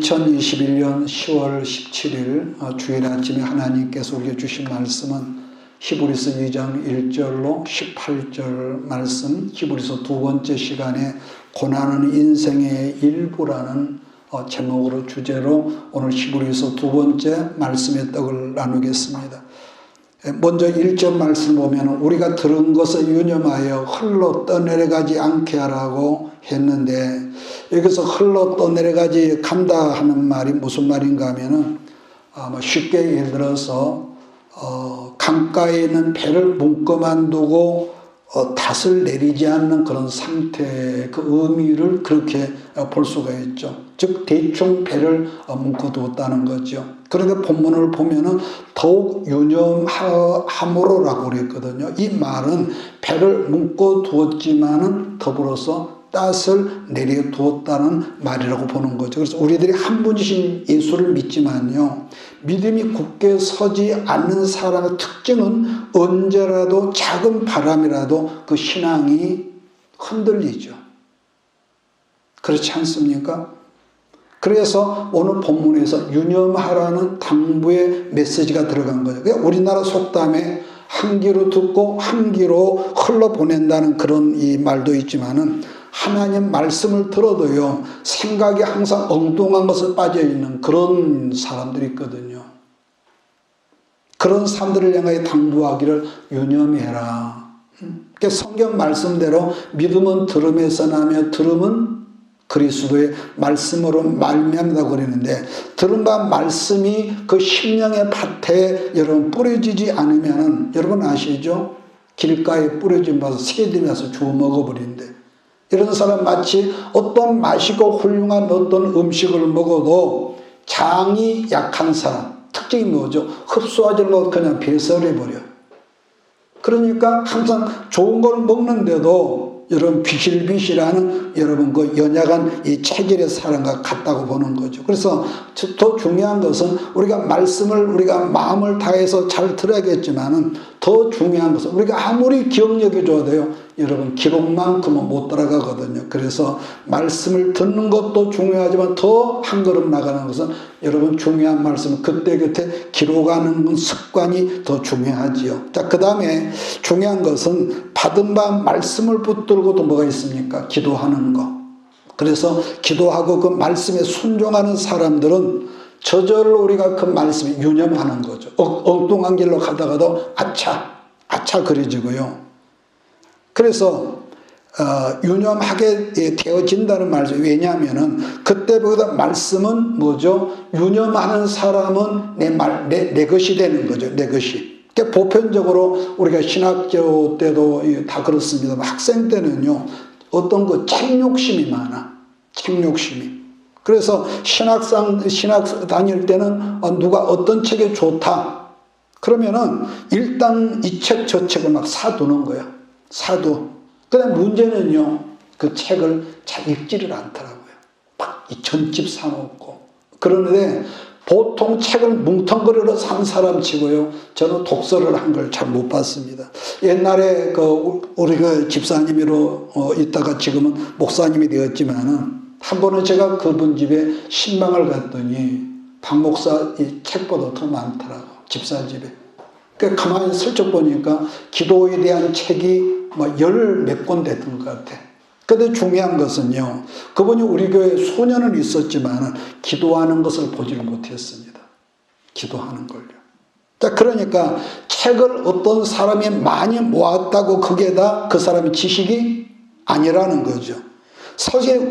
2021년 10월 17일 주일 아침에 하나님께서 우리에게 주신 말씀은 히브리서 2장 1절로 18절 말씀, 히브리서 두 번째 시간에 고난은 인생의 일부라는 제목으로 주제로 오늘 히브리서 두 번째 말씀의 떡을 나누겠습니다. 먼저 1절 말씀 보면 우리가 들은 것을 유념하여 흘러 떠내려가지 않게 하라고 했는데, 여기서 흘러 떠내려가지 간다 하는 말이 무슨 말인가 하면은 쉽게 예를 들어서 강가에 있는 배를 묶어만 두고 닷을 내리지 않는 그런 상태, 그 의미를 그렇게 볼 수가 있죠. 즉 대충 배를 묶어두었다는 거죠. 그런데 본문을 보면은 더욱 유념함으로라고 그랬거든요. 이 말은 배를 묶어두었지만은 더불어서 닷을 내려두었다는 말이라고 보는 거죠. 그래서 우리들이 한 분이신 예수를 믿지만요, 믿음이 굳게 서지 않는 사람의 특징은 언제라도 작은 바람이라도 그 신앙이 흔들리죠. 그렇지 않습니까? 그래서 오늘 본문에서 유념하라는 당부의 메시지가 들어간 거죠. 그러니까 우리나라 속담에 한 귀로 듣고 한 귀로 흘러보낸다는 그런 이 말도 있지만은, 하나님 말씀을 들어도요 생각이 항상 엉뚱한 것에 빠져있는 그런 사람들이 있거든요. 그런 사람들을 향하여 당부하기를 유념해라. 그러니까 성경 말씀대로 믿음은 들음에서 나며 들음은 그리스도의 말씀으로 말미암는다고 그러는데, 들은 바 말씀이 그 심령의 밭에 여러분 뿌려지지 않으면은, 여러분 아시죠? 길가에 뿌려진 바서 새들이 와서 주워 먹어버린대. 이런 사람 마치 어떤 맛있고 훌륭한 어떤 음식을 먹어도 장이 약한 사람, 특징이 뭐죠? 흡수하지 못하고 그냥 배설해버려. 그러니까 항상 좋은 걸 먹는데도 여러분 비실비실하는 여러분 그 연약한 이 체질의 사람과 같다고 보는 거죠. 그래서 더 중요한 것은 우리가 말씀을 우리가 마음을 다해서 잘 들어야겠지만은, 더 중요한 것은 우리가 아무리 기억력이 좋아도요 여러분 기록만큼은 못 따라가거든요. 그래서 말씀을 듣는 것도 중요하지만 더 한 걸음 나가는 것은 여러분 중요한 말씀은 그때그때 기록하는 습관이 더 중요하지요. 자, 그 다음에 중요한 것은 받은 바 말씀을 붙들고 또 뭐가 있습니까? 기도하는 거. 그래서 기도하고 그 말씀에 순종하는 사람들은 저절로 우리가 그 말씀에 유념하는 거죠. 엉뚱한 길로 가다가도 아차 그려지고요. 그래서 유념하게 되어진다는 말이죠. 왜냐하면은 그때보다 말씀은 뭐죠? 유념하는 사람은 내 것이 되는 거죠. 내 것이. 그러니까 보편적으로 우리가 신학교 때도 다 그렇습니다. 학생 때는요 어떤 그 책 욕심이 많아. 책 욕심이. 그래서 신학 다닐 때는 누가 어떤 책이 좋다 그러면은 일단 이 책 저 책을 막 사두는 거야. 사두. 그런데 문제는요 그 책을 잘 읽지를 않더라고요. 막 이 전집 사놓고. 그러는데 보통 책을 뭉텅거리로 산 사람 치고요 저는 독서를 한 걸 잘 못 봤습니다. 옛날에 우리 집사님으로 있다가 지금은 목사님이 되었지만은, 한 번은 제가 그분 집에 신방을 갔더니 박 목사 이 책보다 더 많더라고, 집사 집에. 그러니까 가만히 슬쩍 보니까 기도에 대한 책이 열 몇 권 됐던 것 같아. 그런데 중요한 것은요, 그분이 우리 교회에 소년은 있었지만 기도하는 것을 보지를 못했습니다. 기도하는 걸요. 자, 그러니까 책을 어떤 사람이 많이 모았다고 그게 다 그 사람의 지식이 아니라는 거죠.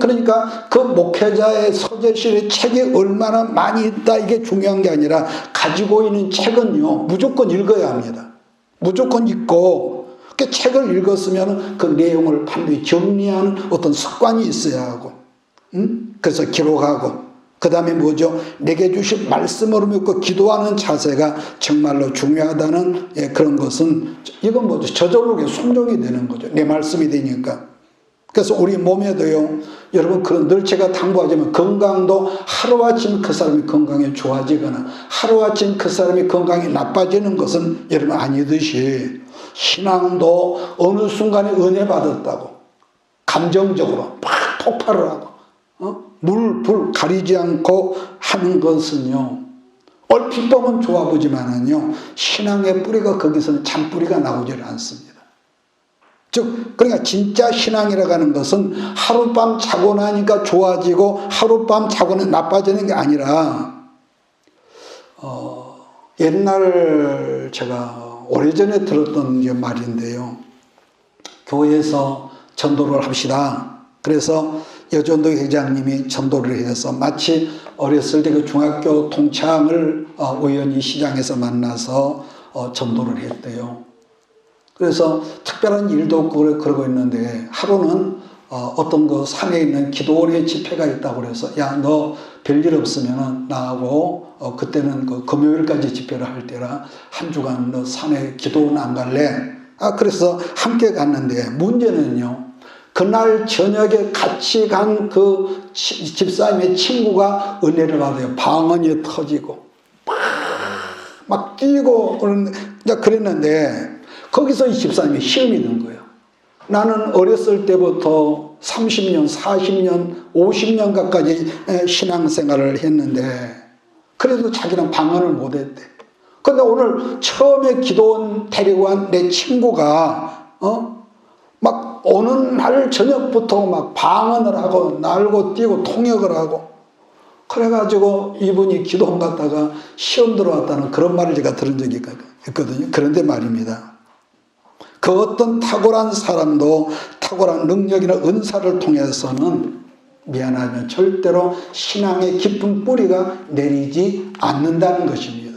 그러니까 그 목회자의 서재실에 책이 얼마나 많이 있다 이게 중요한 게 아니라, 가지고 있는 책은요 무조건 읽어야 합니다. 무조건 읽고, 그 책을 읽었으면 그 내용을 반드시 정리하는 어떤 습관이 있어야 하고, 그래서 기록하고, 그 다음에 뭐죠? 내게 주신 말씀으로 믿고 기도하는 자세가 정말로 중요하다는 그런 것은, 이건 뭐죠? 저절로 순종이 되는 거죠. 내 말씀이 되니까. 그래서 우리 몸에도요, 여러분 늘 제가 당부하자면 건강도 하루아침 그 사람이 건강이 좋아지거나 하루아침 그 사람이 건강이 나빠지는 것은 여러분 아니듯이, 신앙도 어느 순간에 은혜 받았다고 감정적으로 막 폭발을 하고 물, 불 가리지 않고 하는 것은요, 얼핏 보면 좋아 보지만은요, 신앙의 뿌리가 거기서는 참 뿌리가 나오질 않습니다. 즉, 그러니까 진짜 신앙이라고 하는 것은 하룻밤 자고 나니까 좋아지고 하룻밤 자고는 나빠지는 게 아니라, 옛날 제가 오래전에 들었던 말인데요. 교회에서 전도를 합시다. 그래서 여전도 회장님이 전도를 해서 마치 어렸을 때 그 중학교 동창을 우연히 시장에서 만나서 전도를 했대요. 그래서 특별한 일도 없고 그러고 있는데 하루는 어떤 그 산에 있는 기도원의 집회가 있다고 그래서 야, 너 별일 없으면 나하고 그때는 그 금요일까지 집회를 할 때라 한 주간 너 산에 기도원 안 갈래? 그래서 함께 갔는데 문제는요. 그날 저녁에 같이 간 그 집사님의 친구가 은혜를 받아요. 방언이 터지고 막 뛰고 그랬는데 거기서 이 집사님이 시험이 든 거예요. 나는 어렸을 때부터 30년, 40년, 50년 가까이 신앙생활을 했는데 그래도 자기는 방언을 못했대. 근데 오늘 처음에 기도원 데리고 간 내 친구가 막 어느 날 저녁부터 막 방언을 하고 날고 뛰고 통역을 하고 그래가지고 이분이 기도원 갔다가 시험 들어왔다는 그런 말을 제가 들은 적이 있거든요. 그런데 말입니다. 그 어떤 탁월한 사람도 탁월한 능력이나 은사를 통해서는 미안하면 절대로 신앙의 깊은 뿌리가 내리지 않는다는 것입니다.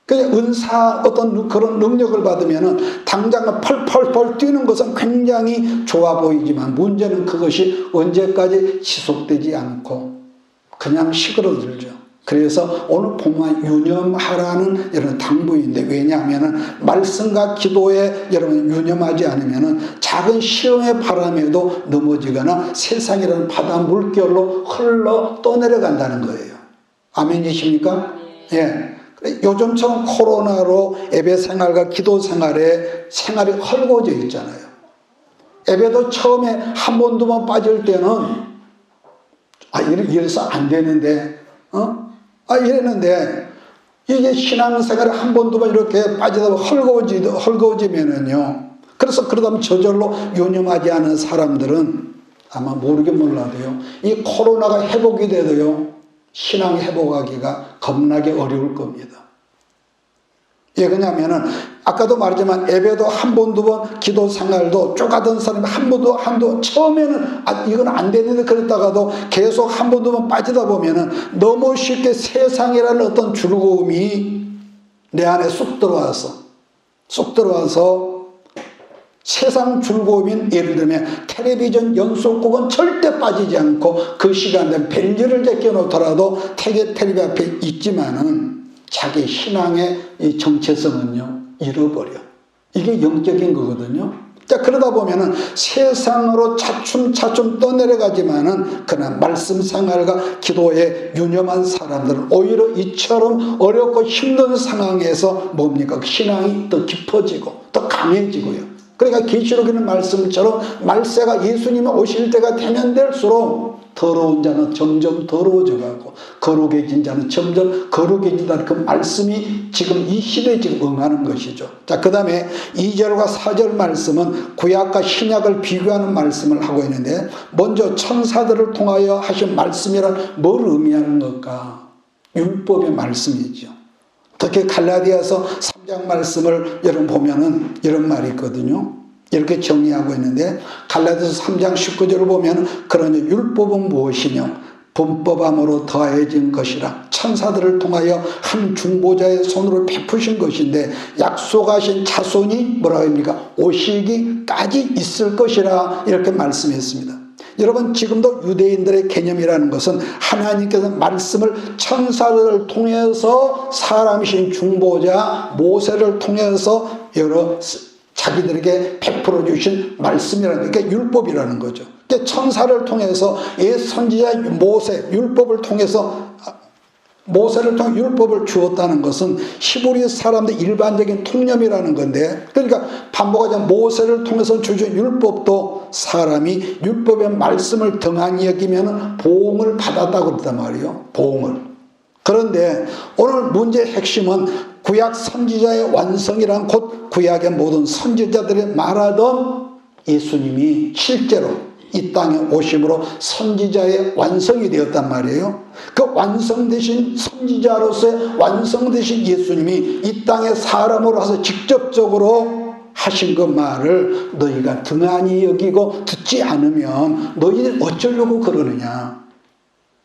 그냥 은사 어떤 그런 능력을 받으면 당장 펄펄펄 뛰는 것은 굉장히 좋아 보이지만 문제는 그것이 언제까지 지속되지 않고 그냥 시끄러들죠. 그래서 오늘 본문 유념하라는 이런 당부인데 왜냐하면 말씀과 기도에 여러분 유념하지 않으면 작은 시험의 바람에도 넘어지거나 세상이라는 바다 물결로 흘러 떠내려간다는 거예요. 아멘이십니까? 예. 요즘처럼 코로나로 예배 생활과 기도 생활이 헐거워져 있잖아요. 예배도 처음에 한 번, 두 번 빠질 때는 이래서 안 되는데 이랬는데 이게 신앙생활에 한 번, 두 번 이렇게 빠지다 보면 헐거워지면은요. 그래서 그러다 보면 저절로 유념하지 않은 사람들은 아마 모르긴 몰라도요. 이 코로나가 회복이 돼도요. 신앙 회복하기가 겁나게 어려울 겁니다. 예, 왜냐하면은 아까도 말했지만 예배도 한 번, 두 번, 기도 생활도 쭉 하던 사람이 한 번 처음에는 이건 안 되는데 그랬다가도 계속 한 번, 두 번 빠지다 보면은 너무 쉽게 세상이라는 어떤 즐거움이 내 안에 쑥 들어와서 세상 즐거움인 예를 들면 텔레비전 연속곡은 절대 빠지지 않고 그 시간 되면 벨리를 제껴놓더라도 텔레비 앞에 있지만은 자기 신앙의 이 정체성은요 잃어버려. 이게 영적인 거거든요. 자, 그러다 보면은 세상으로 차츰 떠내려가지만은 그러나 말씀 생활과 기도에 유념한 사람들은 오히려 이처럼 어렵고 힘든 상황에서 뭡니까? 신앙이 더 깊어지고 더 강해지고요. 그러니까 계시록에는 말씀처럼 말세가 예수님이 오실 때가 되면 될수록 더러운 자는 점점 더러워져가고 거룩해진 자는 점점 거룩해진다는 그 말씀이 지금 이 시대에 지금 응하는 것이죠. 자, 그 다음에 2절과 4절 말씀은 구약과 신약을 비교하는 말씀을 하고 있는데 먼저 천사들을 통하여 하신 말씀이란 뭘 의미하는 것까? 율법의 말씀이죠. 특히 갈라디아서 3장 말씀을 여러분 보면은 이런 말이 있거든요. 이렇게 정리하고 있는데 갈라디아서 3장 19절을 보면 그러니 율법은 무엇이냐? 분법함으로 더해진 것이라 천사들을 통하여 한 중보자의 손으로 베푸신 것인데 약속하신 자손이 뭐라고 합니까? 오시기까지 있을 것이라 이렇게 말씀했습니다. 여러분 지금도 유대인들의 개념이라는 것은 하나님께서 말씀을 천사를 통해서 사람이신 중보자 모세를 통해서 여러 자기들에게 베풀어 주신 말씀이라는 게 율법이라는 거죠. 천사를 통해서 옛 선지자 모세 율법을 통해서 모세를 통해 율법을 주었다는 것은 히브리 사람들의 일반적인 통념이라는 건데 그러니까 반복하자면 모세를 통해서 주신 율법도 사람이 율법의 말씀을 등한히 여기면 보응을 받았다고 그랬단 말이에요. 보응을. 그런데 오늘 문제의 핵심은 구약 선지자의 완성이란 곧 구약의 모든 선지자들이 말하던 예수님이 실제로 이 땅에 오심으로 선지자의 완성이 되었단 말이에요. 그 완성되신 선지자로서의 완성되신 예수님이 이 땅에 사람으로 와서 직접적으로 하신 그 말을 너희가 등한히 여기고 듣지 않으면 너희들 어쩌려고 그러느냐.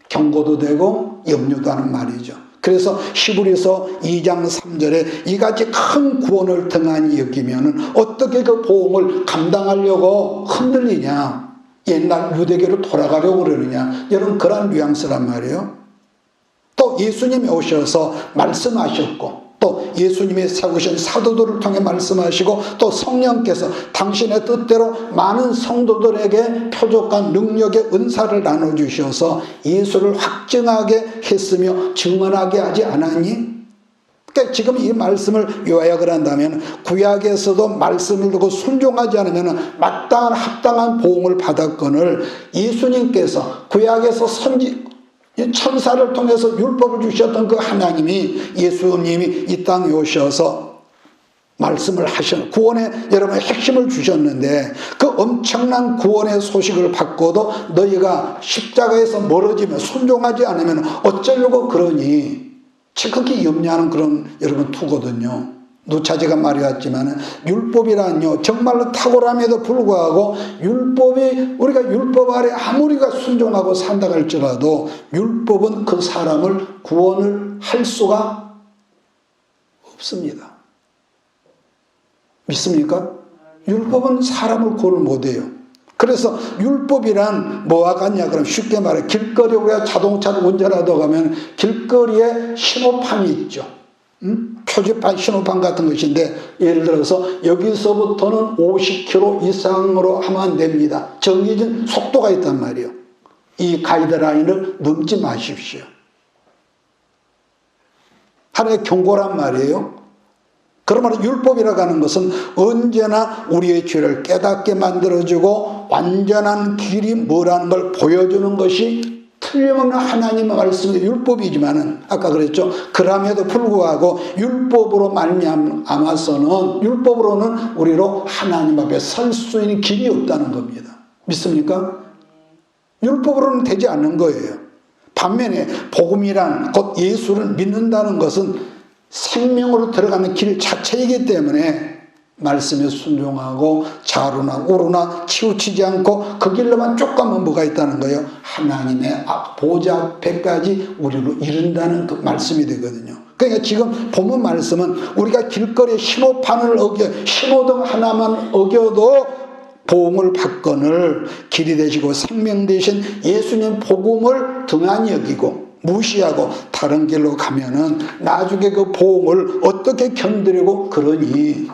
경고도 되고 염려도 하는 말이죠. 그래서 히브리서 2장 3절에 이같이 큰 구원을 등한히 여기면 어떻게 그 보응을 감당하려고 흔들리냐. 옛날 유대교로 돌아가려고 그러느냐. 여러분 그런 뉘앙스란 말이에요. 또 예수님이 오셔서 말씀하셨고 또 예수님이 세우신 사도들을 통해 말씀하시고 또 성령께서 당신의 뜻대로 많은 성도들에게 표적과 능력의 은사를 나눠주셔서 예수를 확증하게 했으며 증언하게 하지 않았니? 그러니까 지금 이 말씀을 요약을 한다면 구약에서도 말씀을 듣고 순종하지 않으면 마땅한 합당한 보응을 받았거늘 예수님께서 구약에서 천사를 통해서 율법을 주셨던 그 하나님이 예수님이 이 땅에 오셔서 말씀을 하신 구원의 여러분의 핵심을 주셨는데 그 엄청난 구원의 소식을 받고도 너희가 십자가에서 멀어지면 순종하지 않으면 어쩌려고 그러니 지극히 염려하는 그런 여러분 투거든요. 누차제가 말해왔지만 율법이란요 정말로 탁월함에도 불구하고 율법이 우리가 율법 아래 아무리가 순종하고 산다 할지라도 율법은 그 사람을 구원을 할 수가 없습니다. 믿습니까? 율법은 사람을 구원을 못해요. 그래서 율법이란 뭐와 같냐 그러면 쉽게 말해 길거리에 우리가 자동차를 운전하다 가면 길거리에 신호판이 있죠. 표지판 신호판 같은 것인데 예를 들어서 여기서부터는 50km 이상으로 하면 안 됩니다. 정해진 속도가 있단 말이에요. 이 가이드라인을 넘지 마십시오. 하나의 경고란 말이에요. 그러므로 율법이라고 하는 것은 언제나 우리의 죄를 깨닫게 만들어주고 완전한 길이 뭐라는 걸 보여주는 것이 틀림없는 하나님의 말씀이 율법이지만은 아까 그랬죠. 그럼에도 불구하고 율법으로 말미암아서는 율법으로는 우리로 하나님 앞에 설 수 있는 길이 없다는 겁니다. 믿습니까? 율법으로는 되지 않는 거예요. 반면에 복음이란 곧 예수를 믿는다는 것은 생명으로 들어가는 길 자체이기 때문에 말씀에 순종하고 좌로나 우로나 치우치지 않고 그 길로만 쭉 가면 뭐가 있다는 거예요? 하나님의 보좌 앞에까지 우리로 이른다는 그 말씀이 되거든요. 그러니까 지금 본문 말씀은 우리가 길거리에 신호판을 신호등 하나만 어겨도 보응을 받거늘 길이 되시고 생명 되신 예수님 복음을 등한히 여기고 무시하고 다른 길로 가면은 나중에 그 보응을 어떻게 견디려고 그러니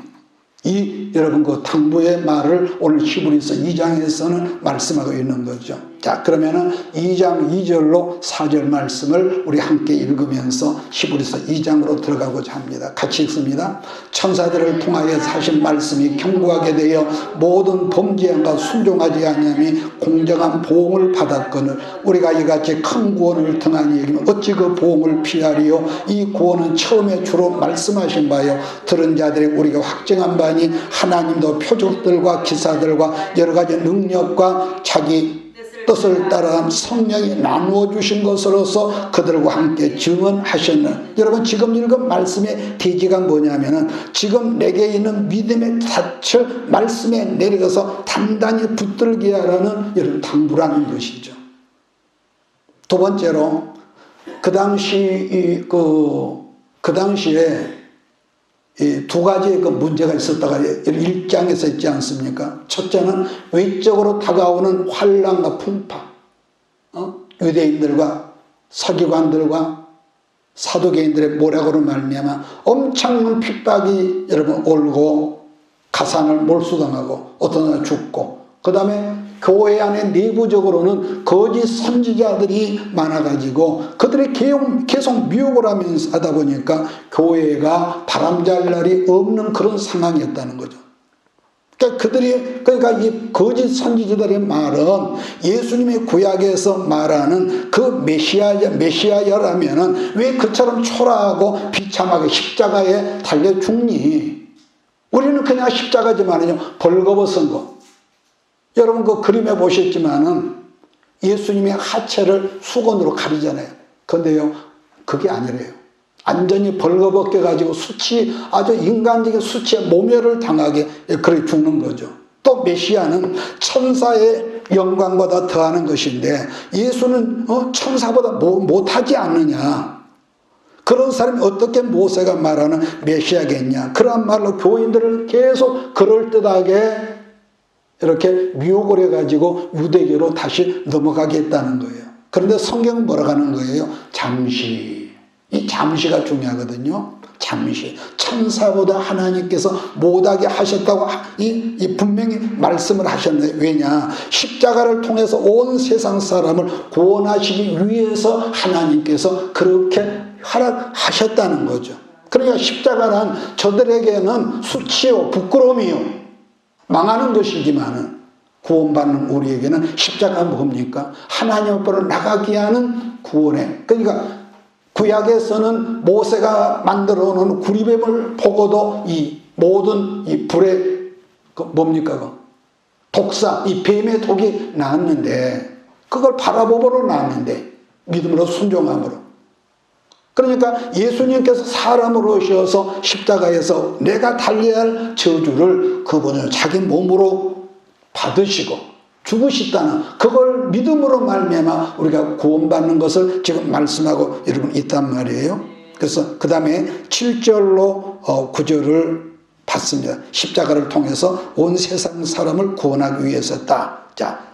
이 여러분 그 당부의 말을 오늘 히브리서 2장에서는 말씀하고 있는 거죠. 자, 그러면은 2장 2절로 4절 말씀을 우리 함께 읽으면서 히브리서 2장으로 들어가고자 합니다. 같이 읽습니다. 천사들을 통하여 하신 말씀이 견고하게 되어 모든 범죄함과 순종하지 아니함이 공정한 보응을 받았거늘 우리가 이같이 큰 구원을 등한히 여기면 어찌 그 보응을 피하리요? 이 구원은 처음에 주로 말씀하신 바요 들은 자들이 우리가 확증한 바니 하나님도 표적들과 기사들과 여러 가지 능력과 자기 뜻을 따라 성령이 나누어 주신 것으로서 그들과 함께 증언하셨는 여러분 지금 읽은 말씀의 대지가 뭐냐면은 지금 내게 있는 믿음의 닻을 말씀에 내려서 단단히 붙들게 하라는 여러분 당부라는 것이죠. 두 번째로 그 당시에 이 두 가지의 그 문제가 있었다가 1장에서 있지 않습니까? 첫째는 외적으로 다가오는 환난과 풍파, 유대인들과 서기관들과 사두개인들의 모략으로 말미암아 엄청난 핍박이 여러분 올고 가산을 몰수당하고 어떤 사람은 죽고 그 다음에 교회 안에 내부적으로는 거짓 선지자들이 많아가지고 그들이 계속 미혹을 하면서 하다 보니까 교회가 바람잘 날이 없는 그런 상황이었다는 거죠. 그러니까 이 거짓 선지자들의 말은 예수님이 구약에서 말하는 그 메시아여라면은 왜 그처럼 초라하고 비참하게 십자가에 달려 죽니? 우리는 그냥 십자가지만은요, 벌거벗은 거. 여러분 그 그림에 보셨지만은 예수님의 하체를 수건으로 가리잖아요. 그런데요, 그게 아니래요. 완전히 벌거벗겨 가지고 아주 인간적인 수치에 모멸을 당하게 그렇게 죽는 거죠. 또 메시아는 천사의 영광보다 더하는 것인데 예수는 천사보다 못하지 않느냐. 그런 사람이 어떻게 모세가 말하는 메시아겠냐. 그런 말로 교인들을 계속 그럴듯하게 이렇게 미혹을 해가지고 유대교로 다시 넘어가게 했다는 거예요. 그런데 성경은 뭐라고 하는 거예요? 잠시. 이 잠시가 중요하거든요. 잠시. 천사보다 하나님께서 못하게 하셨다고 분명히 말씀을 하셨네요. 왜냐? 십자가를 통해서 온 세상 사람을 구원하시기 위해서 하나님께서 그렇게 허락하셨다는 거죠. 그러니까 십자가는 저들에게는 수치요, 부끄러움이요, 망하는 것이지만은 구원받는 우리에게는 십자가가 뭡니까? 하나님 앞으로 나가게 하는 구원의, 그러니까 구약에서는 모세가 만들어 놓은 구리뱀을 보고도 이 모든 이 불의 뭡니까? 독사, 이 뱀의 독이 나왔는데 그걸 바라보므로 나왔는데 믿음으로 순종함으로. 그러니까 예수님께서 사람으로 오셔서 십자가에서 내가 달려야 할 저주를 그분을 자기 몸으로 받으시고 죽으셨다는 그걸 믿음으로 말미암아 우리가 구원받는 것을 지금 말씀하고 여러분 있단 말이에요. 그래서 그 다음에 7절로 9절을 봤습니다. 십자가를 통해서 온 세상 사람을 구원하기 위해서다. 자,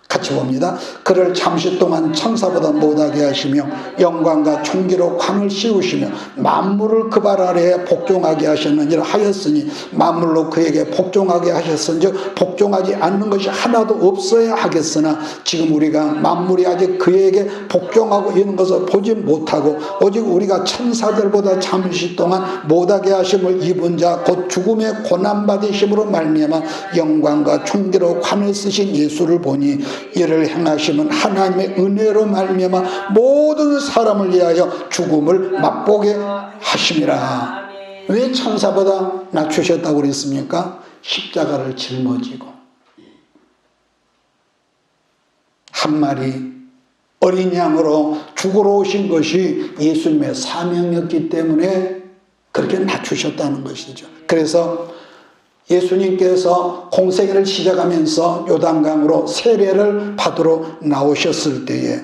같이 봅니다. 그를 잠시 동안 천사보다 못하게 하시며 영광과 총기로 광을 씌우시며 만물을 그 발 아래에 복종하게 하셨느니라 하였으니 만물로 그에게 복종하게 하셨은즉 복종하지 않는 것이 하나도 없어야 하겠으나 지금 우리가 만물이 아직 그에게 복종하고 있는 것을 보지 못하고 오직 우리가 천사들보다 잠시 동안 못하게 하심을 입은 자 곧 죽음의 고난받으심으로 말미암아 영광과 총기로 관을 쓰신 예수를 보니 이를 행하심은 하나님의 은혜로 말미암아 모든 사람을 위하여 죽음을 맛보게 하심이라. 왜 천사보다 낮추셨다고 그랬습니까? 십자가를 짊어지고 한 마리 어린 양으로 죽으러 오신 것이 예수님의 사명이었기 때문에 그렇게 낮추셨다는 것이죠. 그래서 예수님께서 공생애를 시작하면서 요단강으로 세례를 받으러 나오셨을 때에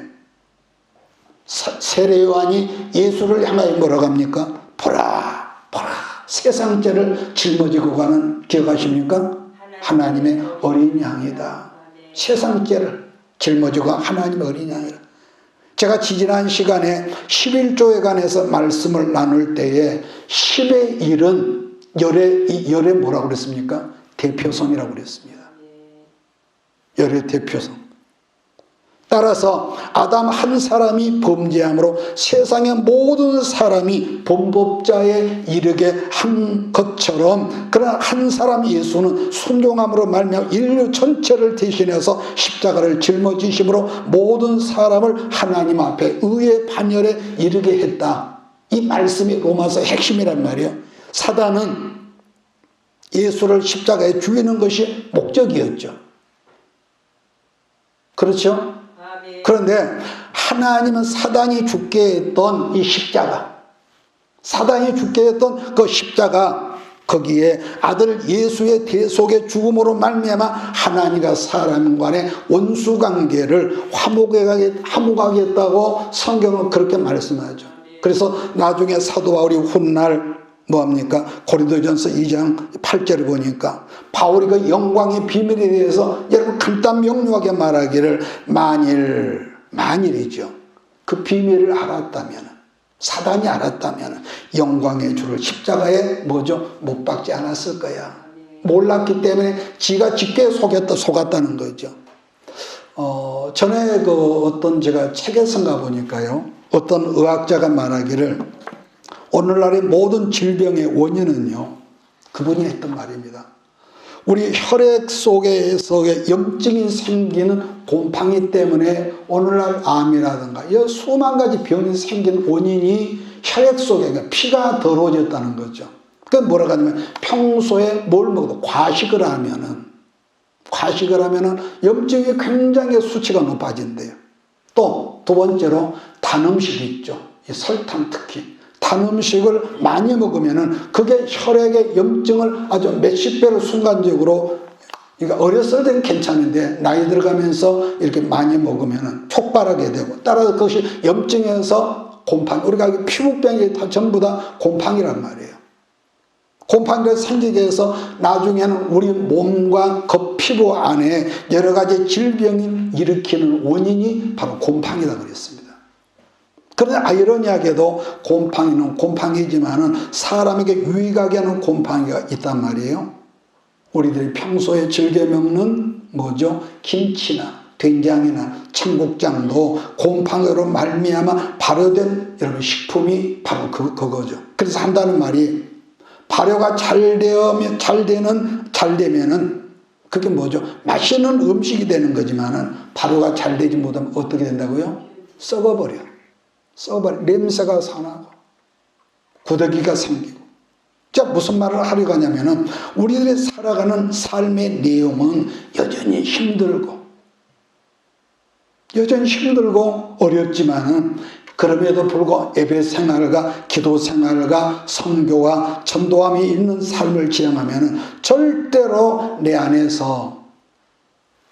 세례 요한이 예수를 향하여 뭐라고 합니까? 보라 보라 세상죄를 짊어지고 가는, 기억하십니까? 하나님의 어린 양이다. 세상죄를 짊어지고 하나님의 어린 양이다. 제가 지지난 시간에 11조에 관해서 말씀을 나눌 때에 10의 1은 열의 뭐라고 그랬습니까? 대표성이라고 그랬습니다. 열의 대표성. 따라서 아담 한 사람이 범죄함으로 세상의 모든 사람이 범법자에 이르게 한 것처럼 그러나 한 사람 예수는 순종함으로 말미암아 인류 전체를 대신해서 십자가를 짊어지심으로 모든 사람을 하나님 앞에 의의 반열에 이르게 했다. 이 말씀이 로마서의 핵심이란 말이에요. 사단은 예수를 십자가에 죽이는 것이 목적이었죠. 그렇죠? 그런데 하나님은 사단이 죽게 했던 이 십자가, 사단이 죽게 했던 그 십자가, 거기에 아들 예수의 대속의 죽음으로 말미암아 하나님과 사람 간의 원수관계를 화목하게 했다고 성경은 그렇게 말씀하죠. 그래서 나중에 사도 바울이 훗날 뭐합니까? 고린도전서 2장 8절을 보니까 바울이 그 영광의 비밀에 대해서 여러분 간단 명료하게 말하기를 만일이죠. 그 비밀을 알았다면, 사단이 알았다면 영광의 주를 십자가에 못 박지 않았을 거야. 몰랐기 때문에 지가 쉽게 속았다는 거죠. 전에 제가 책에선가 보니까요, 어떤 의학자가 말하기를 오늘날의 모든 질병의 원인은요, 그분이 했던 말입니다. 우리 혈액 속에서 염증이 생기는 곰팡이 때문에 오늘날 암이라든가 이 수만 가지 병이 생긴 원인이 혈액 속에 피가 더러워졌다는 거죠. 그 뭐라고 하냐면 평소에 뭘 먹어도 과식을 하면은 염증이 굉장히 수치가 높아진대요. 또 두 번째로 단 음식이 있죠. 이 설탕 특히. 단 음식을 많이 먹으면은 그게 혈액의 염증을 아주 몇십 배로 순간적으로, 그러니까 어렸을 때는 괜찮은데 나이 들어가면서 이렇게 많이 먹으면은 촉발하게 되고, 따라서 그것이 염증에서 곰팡이, 우리가 피부병이 다 전부 다 곰팡이란 말이에요. 곰팡이가 생기게 해서 나중에는 우리 몸과 겉피부 안에 여러 가지 질병을 일으키는 원인이 바로 곰팡이다 그랬습니다. 그런데 아이러니하게도 곰팡이는 곰팡이지만은 사람에게 유익하게 하는 곰팡이가 있단 말이에요. 우리들이 평소에 즐겨 먹는 뭐죠? 김치나 된장이나 청국장도 곰팡이로 말미암아 발효된 여러분 식품이 바로 그거죠. 그래서 한다는 말이 발효가 잘 되면은 그게 뭐죠? 맛있는 음식이 되는 거지만은 발효가 잘 되지 못하면 어떻게 된다고요? 썩어버려. 냄새가 사나고 구더기가 생기고. 자, 무슨 말을 하려고 하냐면은 우리들이 살아가는 삶의 내용은 여전히 힘들고 어렵지만은 그럼에도 불구하고 예배 생활과 기도 생활과 선교와 전도함이 있는 삶을 지향하면은 절대로 내 안에서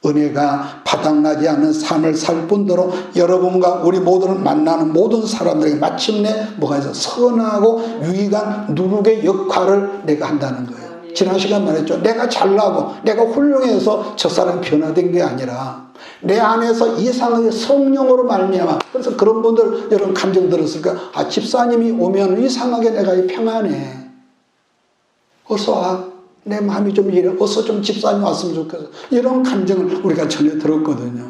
은혜가 바닥나지 않는 삶을 살 뿐더러 여러분과 우리 모두를 만나는 모든 사람들에게 마침내 뭐가 있어? 선하고 유익한 누룩의 역할을 내가 한다는 거예요. 지난 시간 말했죠. 내가 잘나고 내가 훌륭해서 저 사람이 변화된 게 아니라 내 안에서 이상하게 성령으로 말미암아. 그래서 그런 분들 여러분 감정 들었을까? 아, 집사님이 오면 이상하게 내가 평안해. 어서 와. 내 마음이 좀 이래. 어서 좀 집사님 왔으면 좋겠어. 이런 감정을 우리가 전혀 들었거든요.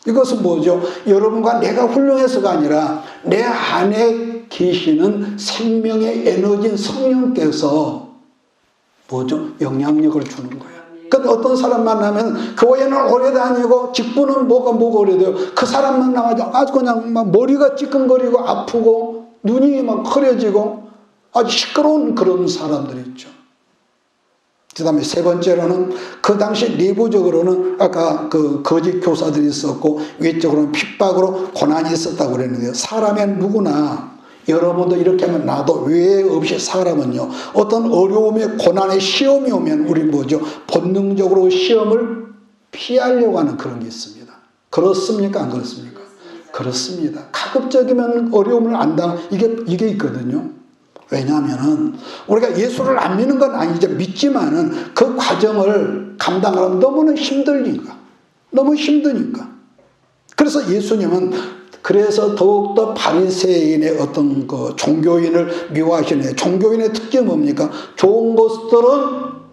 이것은 뭐죠? 여러분과 내가 훌륭해서가 아니라 내 안에 계시는 생명의 에너지인 성령께서 뭐죠? 영향력을 주는 거예요. 근데 어떤 사람 만나면 교회는 오래 다니고 직분은 뭐가 오래돼요. 그 사람 만나면 아주 그냥 막 머리가 찌끈거리고 아프고 눈이 막 흐려지고 아주 시끄러운 그런 사람들이 있죠. 그 다음에 세 번째로는 그 당시 내부적으로는 아까 그 거짓 교사들이 있었고 외적으로는 핍박으로 고난이 있었다고 그랬는데요. 사람의 누구나 여러분도 이렇게 하면 나도 외에 없이 사람은요. 어떤 어려움의 고난의 시험이 오면 우리 뭐죠? 본능적으로 시험을 피하려고 하는 그런 게 있습니다. 그렇습니까? 안 그렇습니까? 그렇습니다. 가급적이면 어려움을 안 당하는 이게 있거든요. 왜냐하면은 우리가 예수를 안 믿는 건 아니죠. 믿지만은 그 과정을 감당하려면 너무 힘드니까. 그래서 예수님은 그래서 더욱더 바리새인의 어떤 그 종교인을 미워하시네. 종교인의 특징이 뭡니까? 좋은 것들은